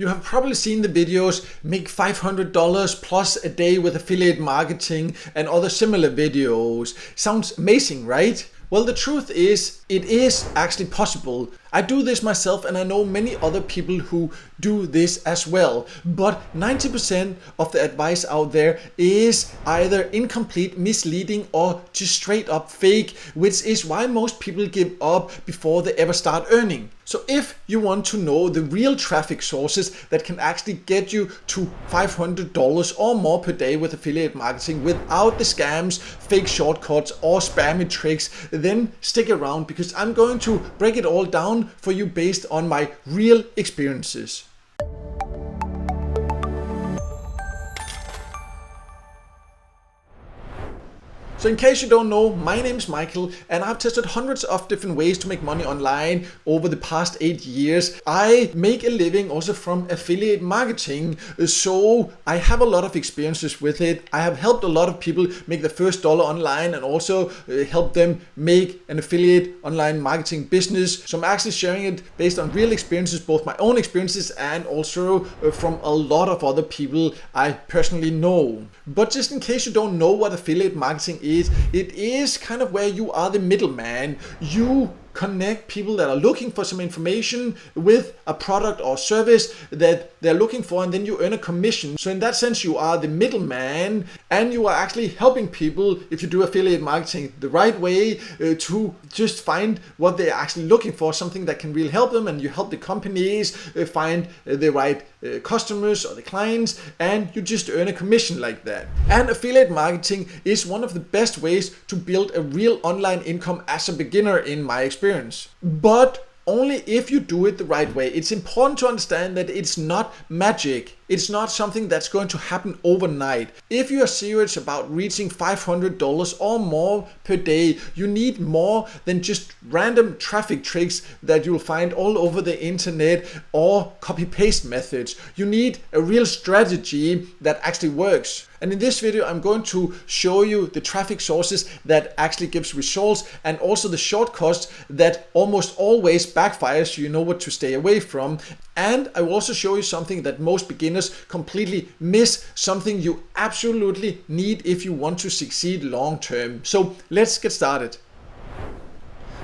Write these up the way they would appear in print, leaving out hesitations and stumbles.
You have probably seen the videos make $500 plus a day with affiliate marketing and other similar videos. Sounds amazing, right? Well, the truth is, it is actually possible. I do this myself and I know many other people who do this as well. But 90% of the advice out there is either incomplete, misleading, or just straight up fake, which is why most people give up before they ever start earning. So if you want to know the real traffic sources that can actually get you to $500 or more per day with affiliate marketing without the scams, fake shortcuts, or spammy tricks, then stick around because I'm going to break it all down for you based on my real experiences. So in case you don't know, my name is Michael and I've tested hundreds of different ways to make money online over the past 8 years. I make a living also from affiliate marketing, so I have a lot of experiences with it. I have helped a lot of people make the first dollar online and also helped them make an affiliate online marketing business. So I'm actually sharing it based on real experiences, both my own experiences and also from a lot of other people I personally know. But just in case you don't know what affiliate marketing is, it is kind of where you are the middleman. You connect people that are looking for some information with a product or service that they're looking for, and then you earn a commission. So in that sense, you are the middleman and you are actually helping people, if you do affiliate marketing the right way, to just find what they're actually looking for, something that can really help them, and you help the companies find the right customers or the clients, and you just earn a commission like that. And affiliate marketing is one of the best ways to build a real online income as a beginner in my experience. But only if you do it the right way. It's important to understand that it's not magic. It's not something that's going to happen overnight. If you are serious about reaching $500 or more per day, you need more than just random traffic tricks that you'll find all over the internet or copy-paste methods. You need a real strategy that actually works. And in this video, I'm going to show you the traffic sources that actually gives results and also the shortcuts that almost always backfires, so you know what to stay away from. And I will also show you something that most beginners completely miss, something you absolutely need if you want to succeed long term. So let's get started.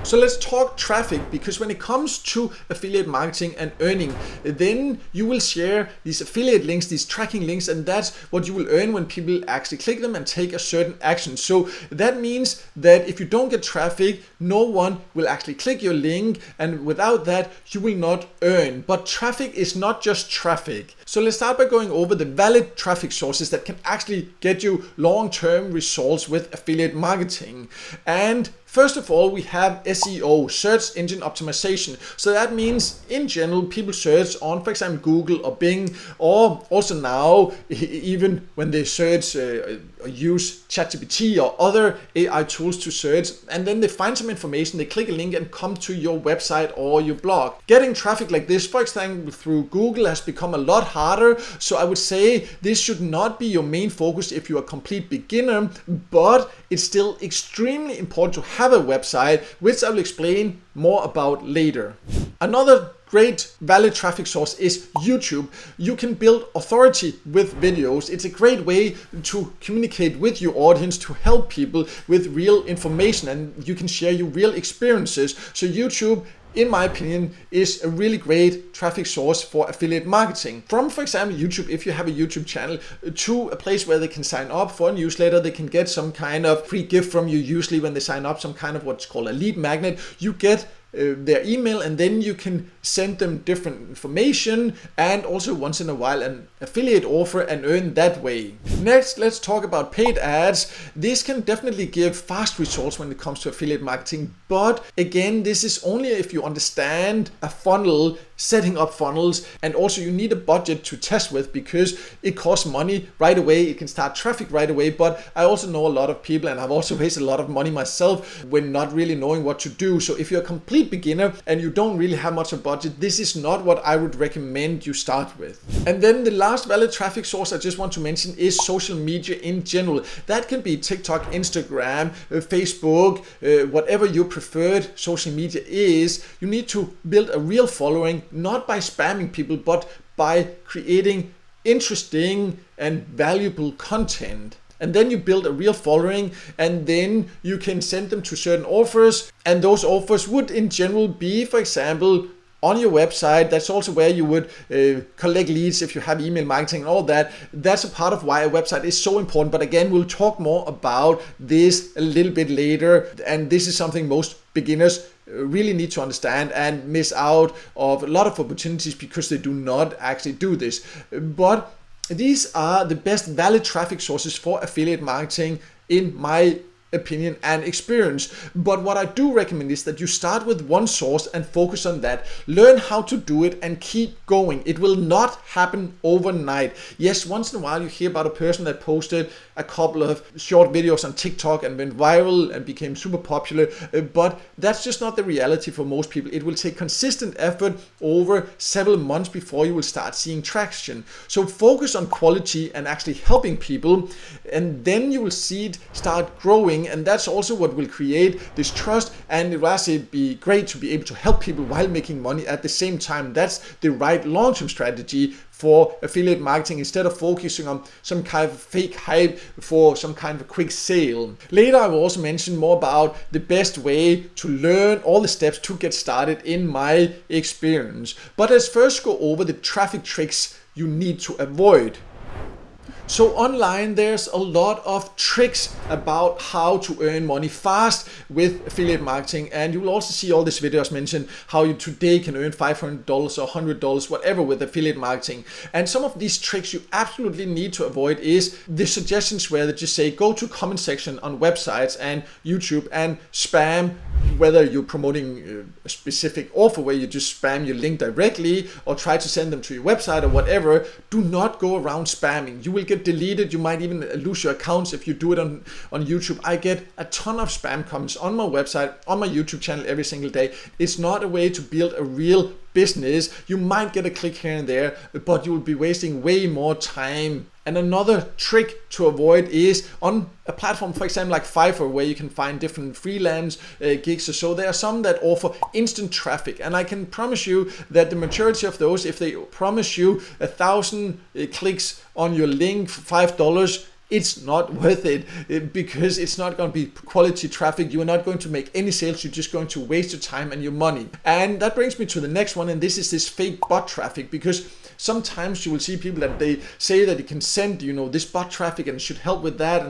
So let's talk traffic, because when it comes to affiliate marketing and earning, then you will share these affiliate links, these tracking links, and that's what you will earn when people actually click them and take a certain action. So that means that if you don't get traffic, no one will actually click your link, and without that, you will not earn. But traffic is not just traffic. So let's start by going over the valid traffic sources that can actually get you long-term results with affiliate marketing. And first of all, we have SEO, search engine optimization. So that means in general, people search on, for example, Google or Bing, or also now, even when they search or use ChatGPT or other AI tools to search, and then they find some information, they click a link and come to your website or your blog. Getting traffic like this, for example, through Google has become a lot harder. So I would say this should not be your main focus if you're a complete beginner, but it's still extremely important to have a website, which I will explain more about later. Another great valid traffic source is YouTube. You can build authority with videos. It's a great way to communicate with your audience, to help people with real information, and you can share your real experiences. So YouTube, in my opinion, is a really great traffic source for affiliate marketing. From, for example, YouTube, if you have a YouTube channel, to a place where they can sign up for a newsletter, they can get some kind of free gift from you, usually when they sign up, some kind of what's called a lead magnet. You get their email, and then you can send them different information and also once in a while an affiliate offer and earn that way. Next, let's talk about paid ads. This can definitely give fast results when it comes to affiliate marketing, but again, this is only if you understand a funnel, setting up funnels, and also you need a budget to test with, because it costs money right away. It can start traffic right away, but I also know a lot of people, and I've also wasted a lot of money myself when not really knowing what to do. So if you're a complete beginner and you don't really have much of a budget, this is not what I would recommend you start with. And then the last valid traffic source I just want to mention is social media in general. That can be TikTok, Instagram, Facebook, whatever your preferred social media is. You need to build a real following, not by spamming people, but by creating interesting and valuable content. And then you build a real following, and then you can send them to certain offers, and those offers would in general be, for example, on your website. That's also where you would collect leads if you have email marketing and all that. That's a part of why a website is so important. But again, we'll talk more about this a little bit later. And this is something most beginners really need to understand and miss out of a lot of opportunities because they do not actually do this. But these are the best valid traffic sources for affiliate marketing in my opinion and experience. But what I do recommend is that you start with one source and focus on that. Learn how to do it and keep going. It will not happen overnight. Yes, once in a while you hear about a person that posted a couple of short videos on TikTok and went viral and became super popular, but that's just not the reality for most people. It will take consistent effort over several months before you will start seeing traction. So focus on quality and actually helping people, and then you will see it start growing. And that's also what will create this trust, and it will actually be great to be able to help people while making money at the same time. That's the right long-term strategy for affiliate marketing, instead of focusing on some kind of fake hype for some kind of a quick sale. Later I will also mention more about the best way to learn all the steps to get started in my experience. But let's first go over the traffic tricks you need to avoid. So online, there's a lot of tricks about how to earn money fast with affiliate marketing. And you will also see all these videos mention how you today can earn $500 or $100, whatever, with affiliate marketing. And some of these tricks you absolutely need to avoid is the suggestions where they just say, go to comment section on websites and YouTube and spam, whether you're promoting a specific offer where you just spam your link directly or try to send them to your website or whatever. Do not go around spamming. You will get deleted. You might even lose your accounts if you do it on YouTube. I get a ton of spam comments on my website, on my YouTube channel every single day. It's not a way to build a real business. You might get a click here and there, but you will be wasting way more time. And another trick to avoid is on a platform, for example, like Fiverr, where you can find different freelance gigs or so. There are some that offer instant traffic, and I can promise you that the majority of those, if they promise you 1,000 clicks on your link for $5, it's not worth it, because it's not going to be quality traffic. You are not going to make any sales. You're just going to waste your time and your money. And that brings me to the next one, and this is this fake bot traffic, because sometimes you will see people that they say that you can send, this bot traffic and it should help with that,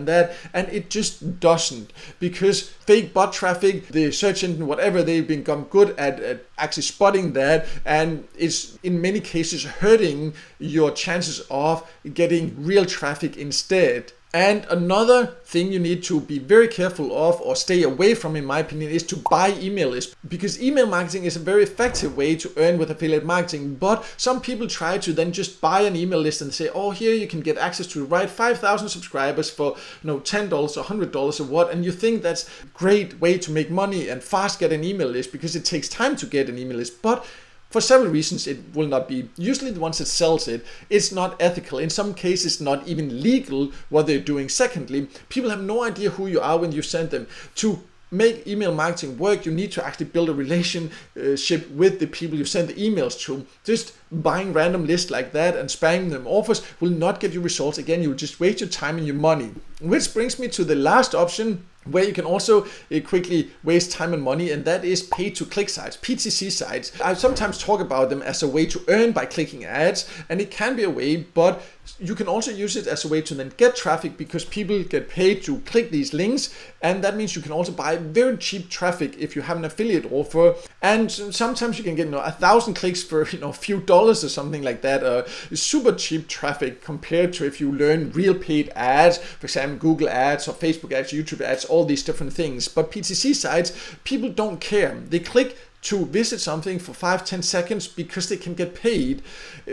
and it just doesn't, because fake bot traffic, the search engine, whatever, they've become good at actually spotting that, and it's in many cases hurting your chances of getting real traffic instead. And another thing you need to be very careful of or stay away from, in my opinion, is to buy email lists, because email marketing is a very effective way to earn with affiliate marketing. But some people try to then just buy an email list and say, oh, here you can get access to the right 5,000 subscribers for $10 or $100 or what, and you think that's a great way to make money and fast get an email list because it takes time to get an email list. But for several reasons, it will not be. Usually the ones that sells it's not ethical. In some cases, not even legal what they're doing. Secondly, people have no idea who you are when you send them. To make email marketing work, you need to actually build a relationship with the people you send the emails to. Just buying random lists like that and spamming them offers will not get you results. Again, you'll just waste your time and your money. Which brings me to the last option, where you can also quickly waste time and money, and that is pay-to-click sites, PTC sites. I sometimes talk about them as a way to earn by clicking ads, and it can be a way, but you can also use it as a way to then get traffic, because people get paid to click these links, and that means you can also buy very cheap traffic if you have an affiliate offer. And sometimes you can get 1,000 clicks for a few dollars or something like that. Super cheap traffic compared to if you learn real paid ads, for example Google ads or Facebook ads, YouTube ads, all these different things. But PTC sites, people don't care. They click to visit something for 5-10 seconds because they can get paid.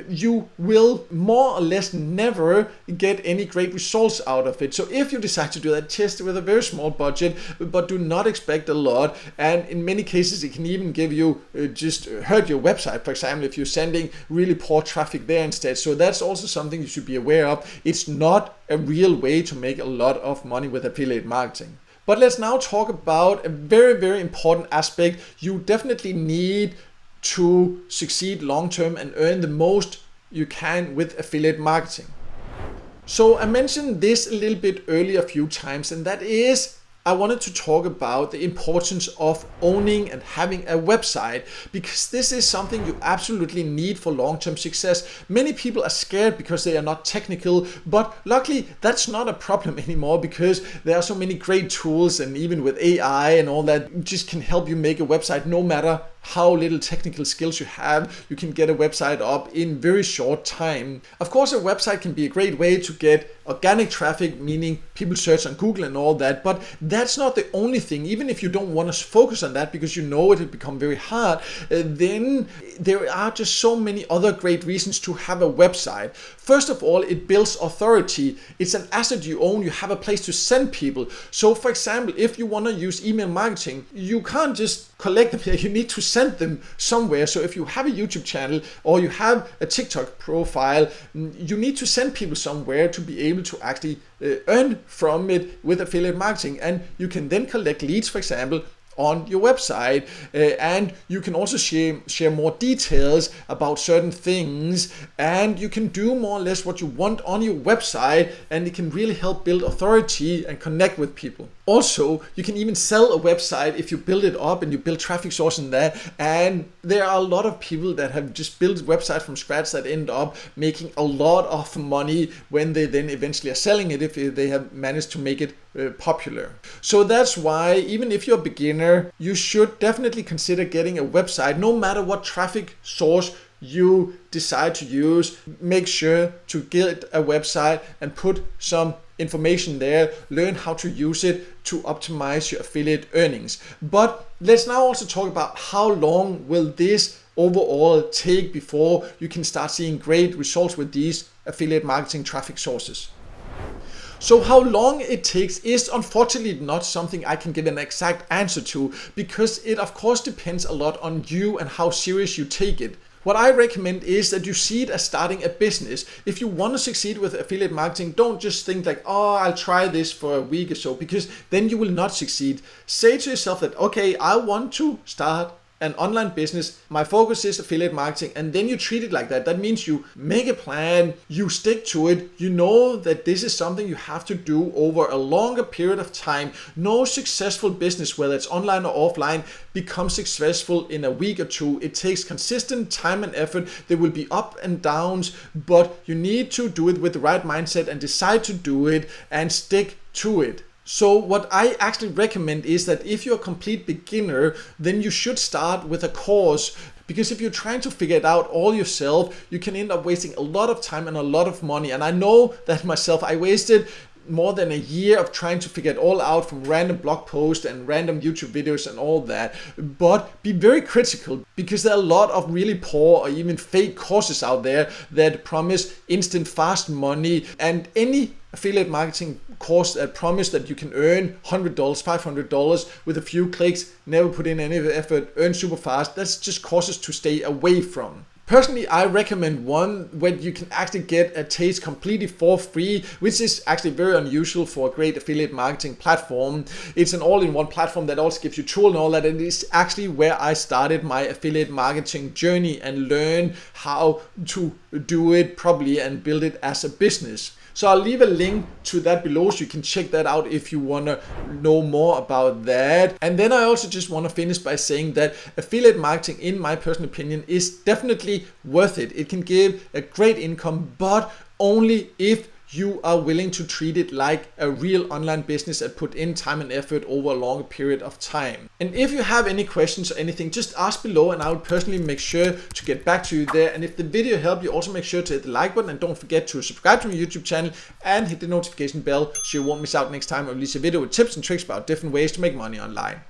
You will more or less never get any great results out of it. So if you decide to do that, test it with a very small budget, but do not expect a lot. And in many cases, it can even give you just hurt your website. For example, if you're sending really poor traffic there instead. So that's also something you should be aware of. It's not a real way to make a lot of money with affiliate marketing. But let's now talk about a very, very important aspect you definitely need to succeed long-term and earn the most you can with affiliate marketing. So I mentioned this a little bit earlier a few times, and that is I wanted to talk about the importance of owning and having a website, because this is something you absolutely need for long-term success. Many people are scared because they are not technical, but luckily that's not a problem anymore, because there are so many great tools, and even with AI and all that, just can help you make a website no matter how little technical skills you have. You can get a website up in very short time. Of course, a website can be a great way to get organic traffic, meaning people search on Google and all that, but that's not the only thing. Even if you don't want to focus on that because you know it will become very hard, then there are just so many other great reasons to have a website. First of all, it builds authority. It's an asset you own. You have a place to send people. So for example, if you want to use email marketing, you can't just collect them here. You need to send them somewhere. So if you have a YouTube channel or you have a TikTok profile, you need to send people somewhere to be able to actually earn from it with affiliate marketing. And you can then collect leads, for example, on your website, and you can also share more details about certain things, and you can do more or less what you want on your website, and it can really help build authority and connect with people. Also, you can even sell a website if you build it up and you build traffic source in there, and there are a lot of people that have just built websites from scratch that end up making a lot of money when they then eventually are selling it, if they have managed to make it popular. So that's why even if you're a beginner, you should definitely consider getting a website. No matter what traffic source you decide to use, make sure to get a website and put some information there, learn how to use it to optimize your affiliate earnings. But let's now also talk about how long will this overall take before you can start seeing great results with these affiliate marketing traffic sources. So how long it takes is unfortunately not something I can give an exact answer to, because it of course depends a lot on you and how serious you take it. What I recommend is that you see it as starting a business. If you want to succeed with affiliate marketing, don't just think like, oh, I'll try this for a week or so, because then you will not succeed. Say to yourself that, okay, I want to start an online business, my focus is affiliate marketing, and then you treat it like that. That means you make a plan, you stick to it, you know that this is something you have to do over a longer period of time. No successful business, whether it's online or offline, becomes successful in a week or two. It takes consistent time and effort. There will be up and downs, but you need to do it with the right mindset and decide to do it and stick to it. So what I actually recommend is that if you're a complete beginner, then you should start with a course, because if you're trying to figure it out all yourself, you can end up wasting a lot of time and a lot of money. And I know that myself, I wasted more than a year of trying to figure it all out from random blog posts and random YouTube videos and all that. But be very critical, because there are a lot of really poor or even fake courses out there that promise instant fast money, and any affiliate marketing course that promise that you can earn $100, $500 with a few clicks, never put in any effort, earn super fast, that's just courses to stay away from. Personally, I recommend one where you can actually get a taste completely for free, which is actually very unusual for a great affiliate marketing platform. It's an all-in-one platform that also gives you tools and all that, and it's actually where I started my affiliate marketing journey and learned how to do it properly and build it as a business. So I'll leave a link to that below so you can check that out if you want to know more about that. And then I also just want to finish by saying that affiliate marketing, in my personal opinion, is definitely worth it. It can give a great income, but only if you are willing to treat it like a real online business and put in time and effort over a long period of time. And if you have any questions or anything, just ask below and I will personally make sure to get back to you there. And if the video helped you, also make sure to hit the like button and don't forget to subscribe to my YouTube channel and hit the notification bell so you won't miss out next time I release a video with tips and tricks about different ways to make money online.